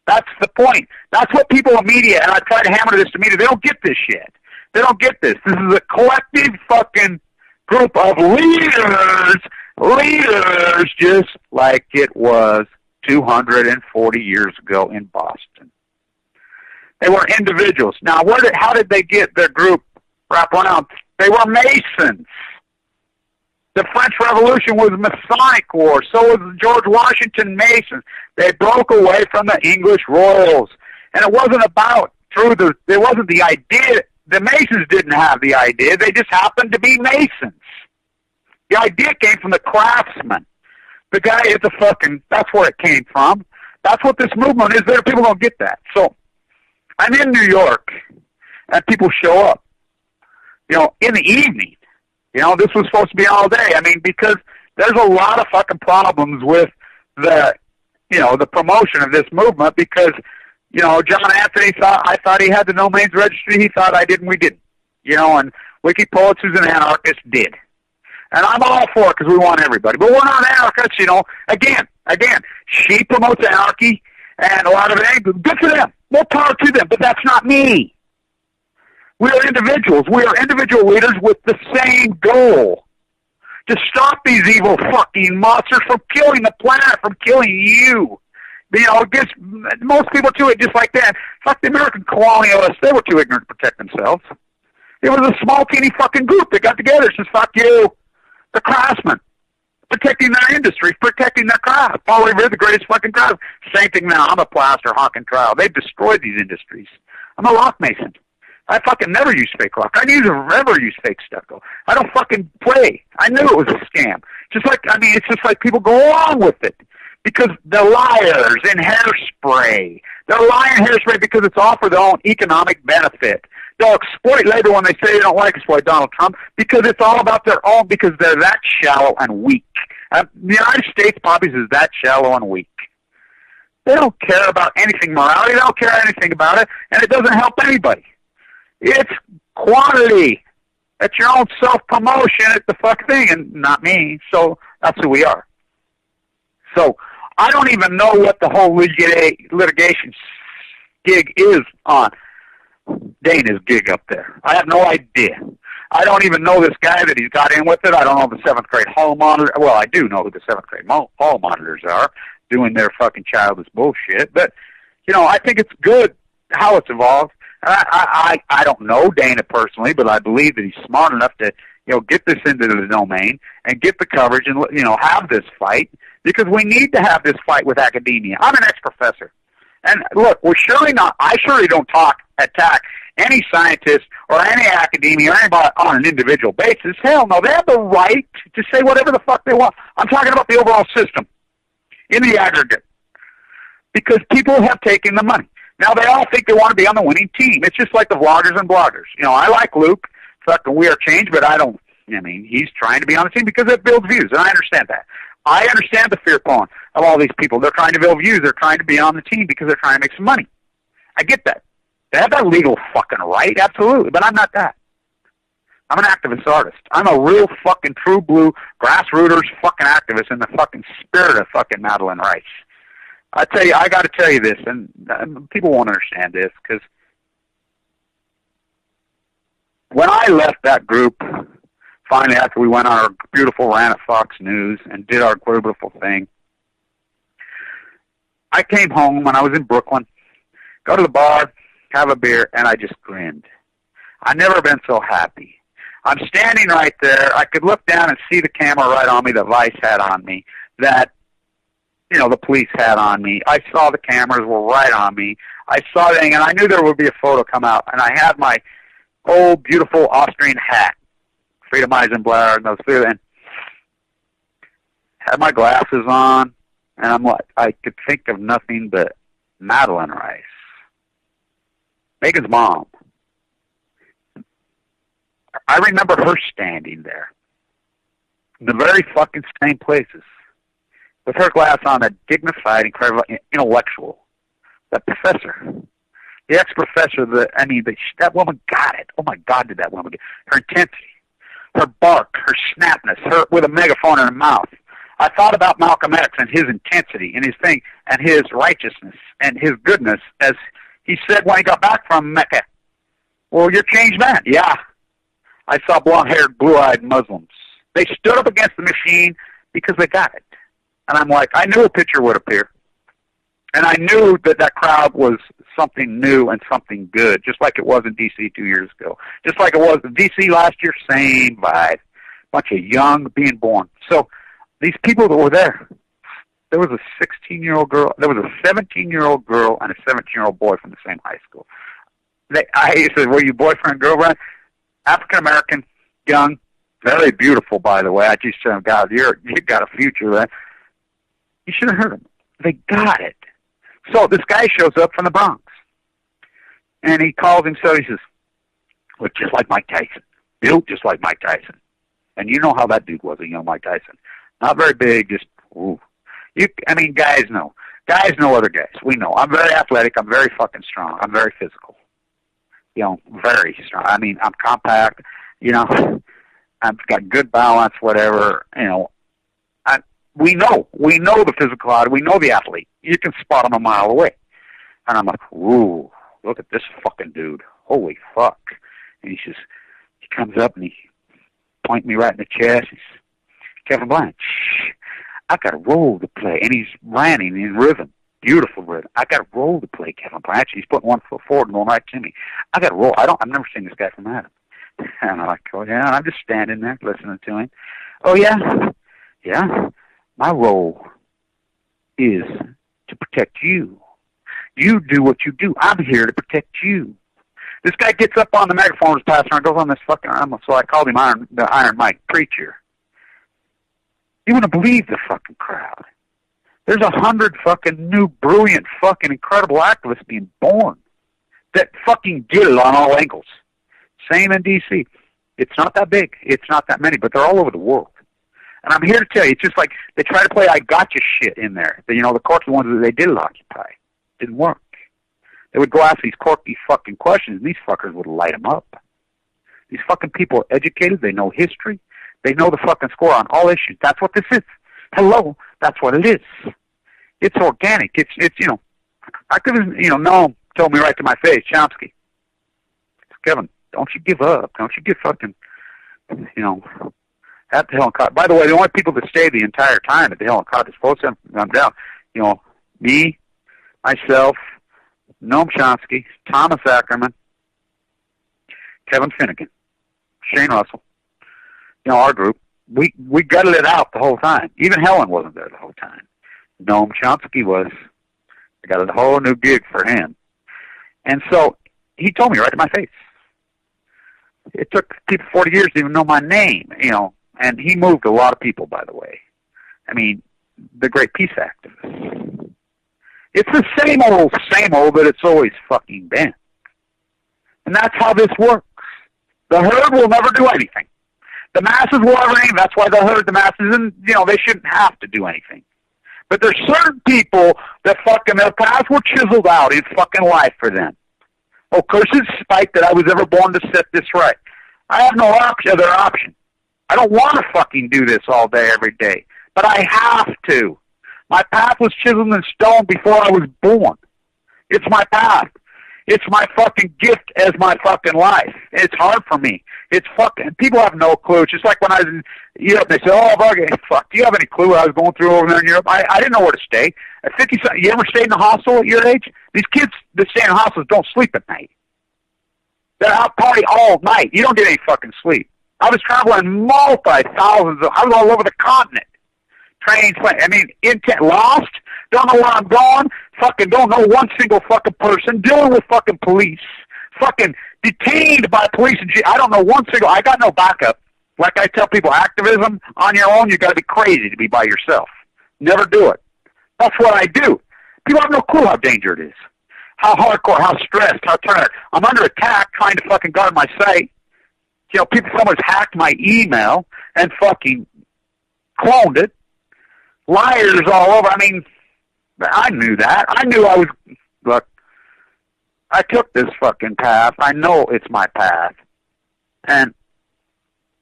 That's the point. That's what people in media, and I try to hammer this to media, they don't get this shit. They don't get this. This is a collective fucking group of leaders, just like it was 240 years ago in Boston. They were individuals. Now, how did they get their group wrapped around? They were Masons. The French Revolution was a Masonic war. So was the George Washington Masons. They broke away from the English royals. And it wasn't it wasn't the idea. The Masons didn't have the idea. They just happened to be Masons. The idea came from the craftsman. The guy is that's where it came from. That's what this movement is. There, people don't get that. So, I'm in New York, and people show up, in the evening. This was supposed to be all day. I mean, because there's a lot of fucking problems with the promotion of this movement because, John Anthony I thought he had the domains registry. He thought I did, and we didn't. And Wiki Poets, who's an anarchist, did. And I'm all for it because we want everybody. But we're not anarchists, Again, she promotes anarchy, and a lot of it ain't good for them. More power to them, but that's not me. We are individuals. We are individual leaders with the same goal. To stop these evil fucking monsters from killing the planet, from killing you. It gets most people do it just like that. Fuck the American colonialists. They were too ignorant to protect themselves. It was a small, teeny fucking group that got together and says, fuck you. The craftsmen. Protecting their industry, protecting their craft. Paul Revere, the greatest fucking craft. Same thing now. I'm a plaster hawking trial. They've destroyed these industries. I'm a rock mason. I fucking never use fake rock. I never use fake stucco. I don't fucking play. I knew it was a scam. It's just like people go along with it. Because they're liars in hairspray. They're lying in hairspray because it's all for their own economic benefit. They'll exploit later when they say they don't like exploit Donald Trump because it's all about their own, because they're that shallow and weak. The United States populace is that shallow and weak. They don't care about anything morality. They don't care anything about it, and it doesn't help anybody. It's quantity. It's your own self-promotion. It's the fuck thing, and not me. So that's who we are. So I don't even know what the whole litigation gig is on Dana's gig up there. I have no idea. I don't even know this guy that he's got in with it. I don't know the 7th grade hall monitor. Well, I do know who the 7th grade hall monitors are doing their fucking childish bullshit. But, I think it's good how it's evolved. I don't know Dana personally, but I believe that he's smart enough to, get this into the domain and get the coverage and, have this fight. because we need to have this fight with academia. I'm an ex-professor. And look, I surely don't attack any scientist or any academia or anybody on an individual basis. Hell no, they have the right to say whatever the fuck they want. I'm talking about the overall system in the aggregate, because people have taken the money. Now they all think they want to be on the winning team. It's just like the vloggers and bloggers. You know, I like Luke, fucking We Are Change, but he's trying to be on the team because it builds views, and I understand that. I understand the fear porn of all these people. They're trying to build views. They're trying to be on the team because they're trying to make some money. I get that. They have that legal fucking right, absolutely, but I'm not that. I'm an activist artist. I'm a real fucking true blue grassrooters fucking activist in the fucking spirit of fucking Madeline Rice. I tell you, I got to tell you this, and people won't understand this, because when I left that group, finally after we went on our beautiful rant at Fox News and did our beautiful thing, I came home and I was in Brooklyn, go to the bar, have a beer, and I just grinned. I've never been so happy. I'm standing right there. I could look down and see the camera right on me that Vice had on me, that, you know, the police had on me. I saw the cameras were right on me. I saw everything, and I knew there would be a photo come out. And I had my old, beautiful Austrian hat, Freedom Eisenblatt, and those two, and had my glasses on, and I'm like, I could think of nothing but Madeline Rice, Megan's mom. I remember her standing there in the very fucking same places with her glass on, a dignified, incredible intellectual, that professor, the ex-professor, that woman got it. Oh my God, did that woman get it. Her intensity, her bark, her snapness, her with a megaphone in her mouth. I thought about Malcolm X and his intensity and his thing and his righteousness and his goodness, as he said when he got back from Mecca. Well, you're a changed man. Yeah. I saw blonde-haired, blue-eyed Muslims. They stood up against the machine because they got it. And I'm like, I knew a picture would appear. And I knew that that crowd was something new and something good, just like it was in D.C. 2 years ago. Just like it was in D.C. last year, same vibe. Bunch of young being born. So these people that were there, there was a 16-year-old girl, there was a 17-year-old girl and a 17-year-old boy from the same high school. I said, were you boyfriend, girlfriend? African-American, young, very beautiful, by the way. I just said, God, you got a future, right? You should have heard them. They got it. So this guy shows up from the Bronx, and he calls himself, he says, look just like Mike Tyson, built just like Mike Tyson. And you know how that dude was, a young Mike Tyson. Not very big, just, ooh. Guys know. Guys know other guys. We know. I'm very athletic. I'm very fucking strong. I'm very physical. You know, very strong. I'm compact. You know, I've got good balance, whatever. You know, we know the physicality. We know the athlete. You can spot him a mile away. And I'm like, ooh, look at this fucking dude. Holy fuck. And he comes up and he points me right in the chest. He's, Kevin Blanch, I got a role to play. And he's ranting in rhythm. Beautiful rhythm. I got a role to play, Kevin Blanch. He's putting one foot forward and going right to me. I got a role. I've never seen this guy from Adam. And I'm like, oh yeah, and I'm just standing there listening to him. Oh yeah? Yeah. My role is to protect you. You do what you do. I'm here to protect you. This guy gets up on the megaphone, pastor, and goes on this fucking, so I called him the Iron Mike preacher. You wouldn't believe the fucking crowd. There's 100 fucking new, brilliant, fucking incredible activists being born that fucking get it on all angles. Same in D.C. It's not that big. It's not that many, but they're all over the world. And I'm here to tell you, it's just like they try to play I gotcha shit in there. You know, the courts are the ones that they did occupy. Didn't work. They would go ask these quirky fucking questions, and these fuckers would light them up. These fucking people are educated. They know history. They know the fucking score on all issues. That's what this is. Hello, that's what it is. It's organic. It's you know, I could have, you know, Noam told me right to my face, Chomsky, Kevin, don't you give up. Don't you get fucking, you know, at the Helen Cott. By the way, the only people that stayed the entire time at the Helen Cott is supposed to come down, you know, me, myself, Noam Chomsky, Thomas Ackerman, Kevin Finnegan, Shane Russell, you know, our group. we gutted it out the whole time. Even Helen wasn't there the whole time. Noam Chomsky was. I got a whole new gig for him. And so he told me right in my face. It took people 40 years to even know my name, you know, and he moved a lot of people, by the way. I mean, the great peace activist. It's the same old that it's always fucking been. And that's how this works. The herd will never do anything. The masses will never anything. That's why the herd, the masses, and, you know, they shouldn't have to do anything. But there's certain people that fucking, their paths were chiseled out in fucking life for them. Oh, cursed spite that I was ever born to set this right. I have no other option. I don't want to fucking do this all day, every day. But I have to. My path was chiseled in stone before I was born. It's my path. It's my fucking gift as my fucking life. It's hard for me. It's fucking, people have no clue. It's just like when I was in Europe, they say, oh, fuck, do you have any clue what I was going through over there in Europe? I didn't know where to stay. At 50, you ever stayed in a hostel at your age? These kids that stay in hostels don't sleep at night. They're out party all night. You don't get any fucking sleep. I was traveling I was all over the continent. Trains, I mean, lost, don't know where I'm going, fucking don't know one single fucking person, dealing with fucking police, fucking detained by police and I don't know one single, I got no backup. Like I tell people, activism on your own, you got to be crazy to be by yourself. Never do it. That's what I do. People have no clue how dangerous it is. How hardcore, how stressed, how tired. I'm under attack trying to fucking guard my site. You know, someone's hacked my email and fucking cloned it. Liars all over. I mean, I knew that. I knew I was, look, I took this fucking path. I know it's my path. And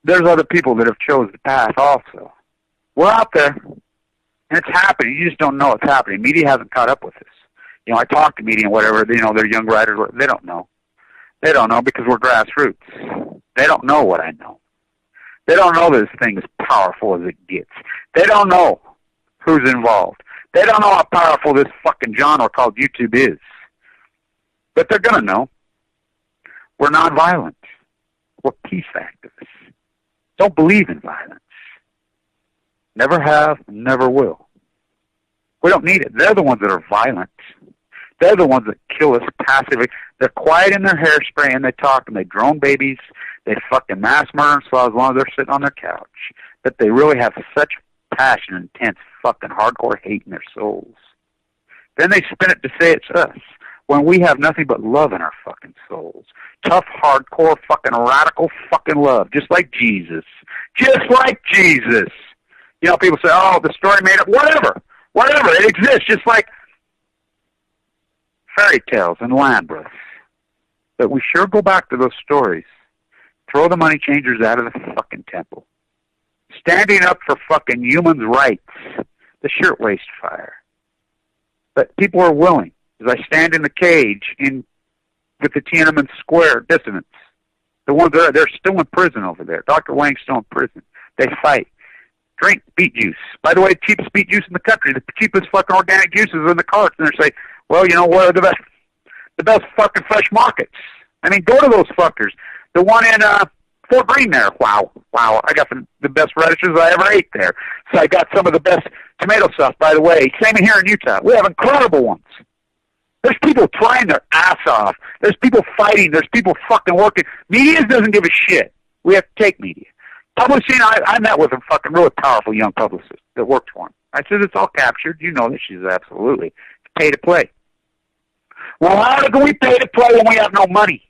there's other people that have chosen the path also. We're out there, and it's happening. You just don't know it's happening. Media hasn't caught up with us. You know, I talk to media and whatever, you know, they're young writers. They don't know. They don't know because we're grassroots. They don't know what I know. They don't know this thing as powerful as it gets. They don't know who's involved. They don't know how powerful this fucking genre called YouTube is. But they're going to know. We're nonviolent. We're peace activists. Don't believe in violence. Never have, never will. We don't need it. They're the ones that are violent. They're the ones that kill us passively. They're quiet in their hairspray and they talk and they drone babies. They fucking mass murder as long as they're sitting on their couch. But they really have such passion and intense fucking hardcore hate in their souls. Then they spin it to say it's us, when we have nothing but love in our fucking souls. Tough, hardcore, fucking radical fucking love, just like Jesus. Just like Jesus. You know, people say, oh, the story made up. Whatever. It exists, just like fairy tales and land births. But we sure go back to those stories. Throw the money changers out of the fucking temple. Standing up for fucking humans' rights. The shirtwaist fire. But people are willing. As I stand in the cage with the Tiananmen Square dissidents. The ones that they're still in prison over there. Dr. Wang's still in prison. They fight. Drink beet juice. By the way, cheapest beet juice in the country. The cheapest fucking organic juices are in the carts. And they say, well, you know, what are the best fucking fresh markets? I mean, go to those fuckers. The one in Fort Greene there. Wow. I got the best radishes I ever ate there. So I got some of the best tomato sauce, by the way. Same here in Utah. We have incredible ones. There's people trying their ass off. There's people fighting. There's people fucking working. Media doesn't give a shit. We have to take media. Publishing, I met with a fucking really powerful young publicist that worked for him. I said, it's all captured. You know that. She's absolutely. It's pay to play. Well, how can we pay to play when we have no money?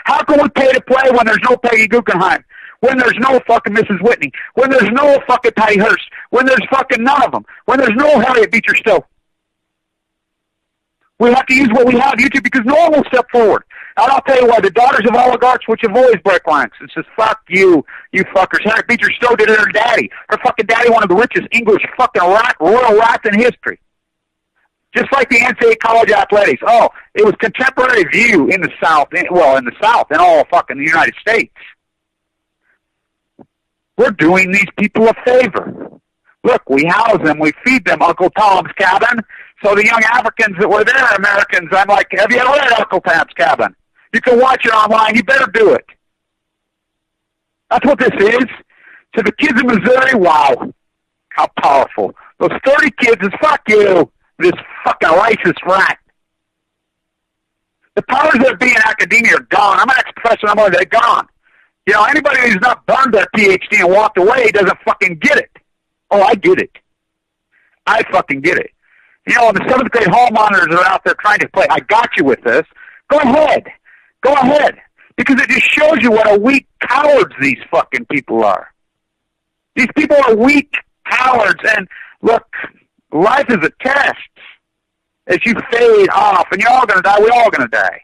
How can we pay to play when there's no Peggy Guggenheim? When there's no fucking Mrs. Whitney? When there's no fucking Patty Hearst? When there's fucking none of them? When there's no Harriet Beecher Stowe? We have to use what we have, YouTube, because no one will step forward. And I'll tell you what, the daughters of oligarchs, which have always break ranks, it says, fuck you, you fuckers. Harriet Beecher Stowe did it to her daddy. Her fucking daddy, one of the richest English fucking royal rats in history. Just like the NCAA college athletics. Oh, it was contemporary view in the South, in the South, and all fucking the United States. We're doing these people a favor. Look, we house them, we feed them Uncle Tom's Cabin. So the young Africans that were there, Americans, I'm like, have you ever read Uncle Tom's Cabin? You can watch it online. You better do it. That's what this is. To the kids in Missouri, wow, how powerful. Those 30 kids is fuck you, this fucking racist rat. The powers that be in academia are gone. I'm an ex-professor, they're gone. You know, anybody who's not burned their PhD and walked away doesn't fucking get it. Oh, I get it. I fucking get it. You know, the 7th grade hall monitors are out there trying to play, I got you with this. Go ahead. Go ahead. Because it just shows you what a weak cowards these fucking people are. These people are weak cowards. And look, life is a test. As you fade off, and you're all going to die, we're all going to die.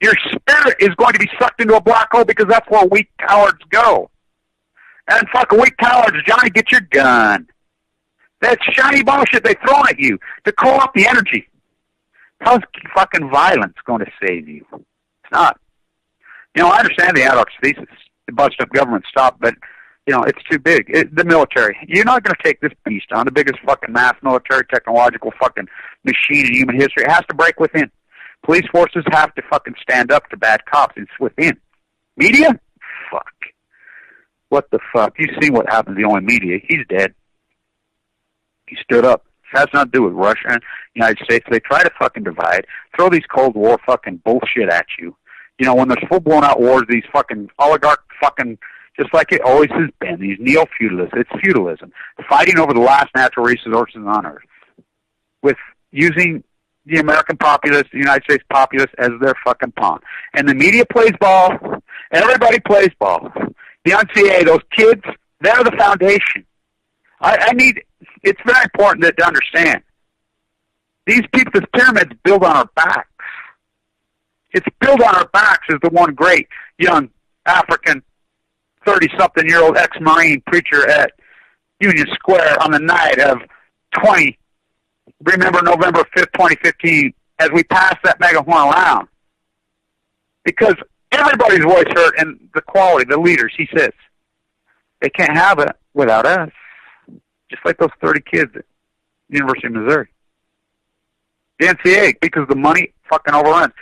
Your spirit is going to be sucked into a black hole because that's where weak cowards go. And fucking weak cowards, Johnny, get your gun. That shiny bullshit they throw at you to call up the energy. How's fucking violence going to save you? It's not. You know, I understand the adult's the bust up government stop, but, you know, it's too big. The military. You're not going to take this beast on, the biggest fucking mass military technological fucking machine in human history. It has to break within. Police forces have to fucking stand up to bad cops. It's within. Media? Fuck. What the fuck? You've seen what happens to the only media. He's dead. He stood up. It has nothing to do with Russia and the United States. They try to fucking divide, throw these Cold War fucking bullshit at you. You know, when there's full-blown out wars, these fucking oligarch fucking, just like it always has been, these neo-feudalists, it's feudalism, fighting over the last natural resources on Earth, with using the American populace, the United States populace, as their fucking pawn. And the media plays ball, everybody plays ball. The NCAA, those kids, they're the foundation. It's very important to understand. These people, this pyramid's built on our backs. It's built on our backs as the one great young African 30-something-year-old ex-Marine preacher at Union Square on the night of remember November 5th, 2015, as we passed that megaphone around. Because everybody's voice heard and the quality, the leaders, he says, they can't have it without us. Just like those 30 kids at the University of Missouri. The NCAA, because the money fucking overruns.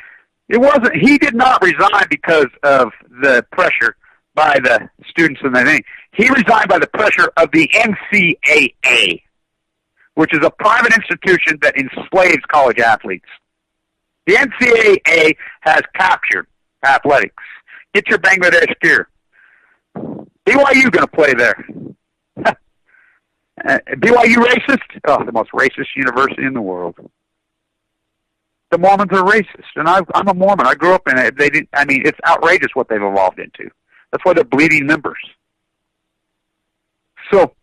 He did not resign because of the pressure by the students and the thing. He resigned by the pressure of the NCAA, which is a private institution that enslaves college athletes. The NCAA has captured athletics. Get your Bangladesh gear. BYU going to play there. BYU racist? Oh, the most racist university in the world. The Mormons are racist, and I'm a Mormon. I grew up in it. It's outrageous what they've evolved into. That's why they're bleeding members. So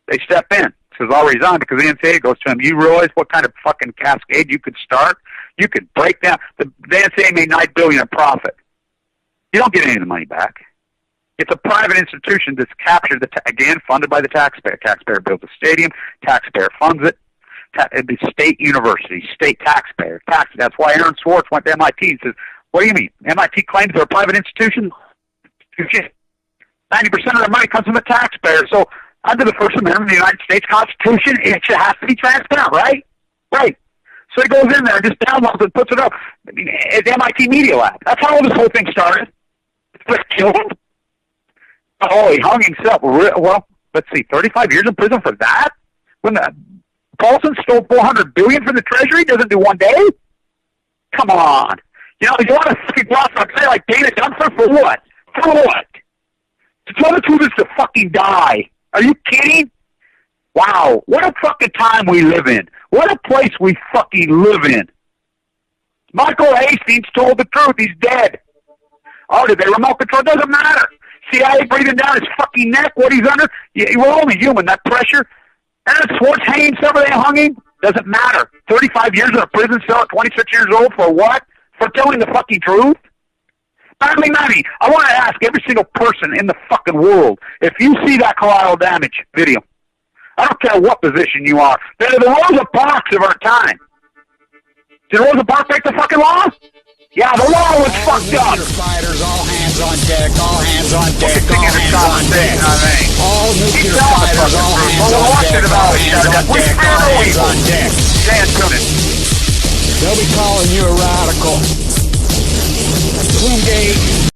they step in. Says, I'll resign, because the NCAA goes to him, you realize what kind of fucking cascade you could start? You could break down. The NCAA made $9 billion in profit. You don't get any of the money back. It's a private institution that's captured, again, funded by the taxpayer. Taxpayer builds a stadium. Taxpayer funds it. The state university, state taxpayer. That's why Aaron Swartz went to MIT and says, what do you mean? MIT claims they're a private institution? 90% of their money comes from the taxpayer. So under the First Amendment of the United States Constitution, it should have to be transparent, right? Right. So he goes in there and just downloads and puts it up. I mean, it's MIT Media Lab. That's how this whole thing started. It's killed him. Oh, he hung himself. Well, let's see, 35 years in prison for that? When Paulson stole $400 billion from the Treasury, doesn't do one day? Come on. You know, you want to fucking gloss on a guy like Dana Dunford for what? For what? To tell the truth is to fucking die. Are you kidding? Wow, what a fucking time we live in. What a place we fucking live in. Michael Hastings told the truth. He's dead. Oh, did they remote control? Doesn't matter. CIA breathing down his fucking neck, what he's under. We're only human. That pressure. Aaron Swartz hanging himself, they hung him. Doesn't matter. 35 years in a prison cell at 26 years old for what? For telling the fucking truth? Finally, Manny, I want to ask every single person in the fucking world, if you see that collateral damage video, I don't care what position you are, they're the Rosa Parks of our time. Did Rosa Parks break the fucking law? Yeah, the law was fucked up. Fighters, all hands on deck, all hands on deck, all hands on deck. All nuclear fighters, all hands on deck, all hands on deck, all hands on deck. They'll be calling you a radical. Plumgate.